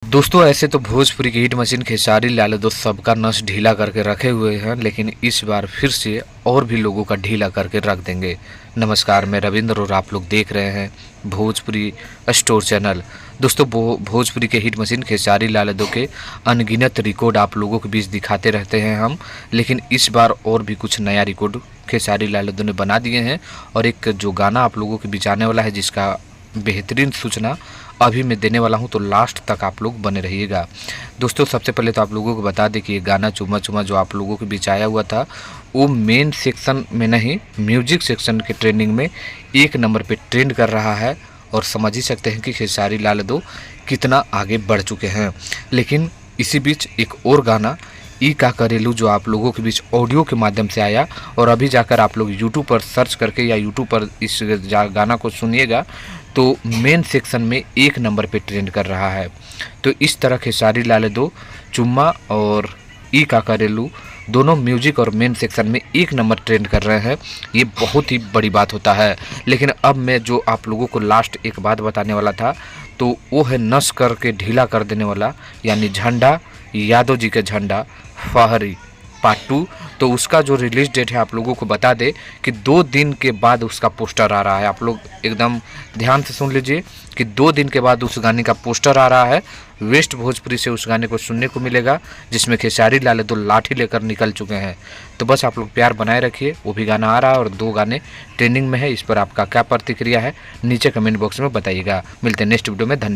दोस्तों ऐसे तो भोजपुरी की हिट मशीन खेसारी लाल यादव सबका नस ढीला करके रखे हुए हैं, लेकिन इस बार फिर से और भी लोगों का ढीला करके रख देंगे। नमस्कार, मैं रविंद्र और आप लोग देख रहे हैं भोजपुरी स्टोर चैनल। दोस्तों भोजपुरी के हिट मशीन खेसारी लाल यादव के अनगिनत रिकॉर्ड आप लोगों के बीच दिखाते रहते हैं हम, लेकिन इस बार और भी कुछ नया रिकॉर्ड खेसारी लाल यादव ने बना दिए हैं। और एक जो गाना आप लोगों के बीच आने वाला है, जिसका बेहतरीन सूचना अभी मैं देने वाला हूं, तो लास्ट तक आप लोग बने रहिएगा। दोस्तों सबसे पहले तो आप लोगों को बता दें कि ये गाना चुम्मा चुम्मा जो आप लोगों के बीच आया हुआ था, वो मेन सेक्शन में नहीं, म्यूजिक सेक्शन के ट्रेंडिंग में 1 नंबर पे ट्रेंड कर रहा है। और समझ ही सकते हैं कि खेसारी लाल यादव कितना आगे बढ़ चुके हैं। लेकिन इसी बीच एक और गाना ई का करेलू जो आप लोगों के बीच ऑडियो के माध्यम से आया, और अभी जाकर आप लोग यूट्यूब पर सर्च करके या यूट्यूब पर इस गाना को सुनिएगा तो मेन सेक्शन में 1 नंबर पे ट्रेंड कर रहा है। तो इस तरह खेसारी लाल यादव चुम्मा और ई का करेलू दोनों म्यूजिक और मेन सेक्शन में 1 नंबर ट्रेंड कर रहे हैं। ये बहुत ही बड़ी बात होता है। लेकिन अब मैं जो आप लोगों को लास्ट एक बात बताने वाला था, तो वो है नस करके ढीला कर देने वाला, यानी झंडा यादव जी का झंडा फहरी पार्ट 2। तो उसका जो रिलीज डेट है आप लोगों को बता दे कि 2 दिन के बाद उसका पोस्टर आ रहा है। आप लोग एकदम ध्यान से सुन लीजिए कि 2 दिन के बाद उस गाने का पोस्टर आ रहा है। वेस्ट भोजपुरी से उस गाने को सुनने को मिलेगा, जिसमें खेसारी लाल यादव लाठी लेकर निकल चुके हैं। तो बस आप लोग प्यार बनाए रखिए, वो भी गाना आ रहा है और 2 गाने ट्रेंडिंग में है। इस पर आपका क्या प्रतिक्रिया है नीचे कमेंट बॉक्स में बताइएगा। मिलते हैं नेक्स्ट वीडियो में। धन्यवाद।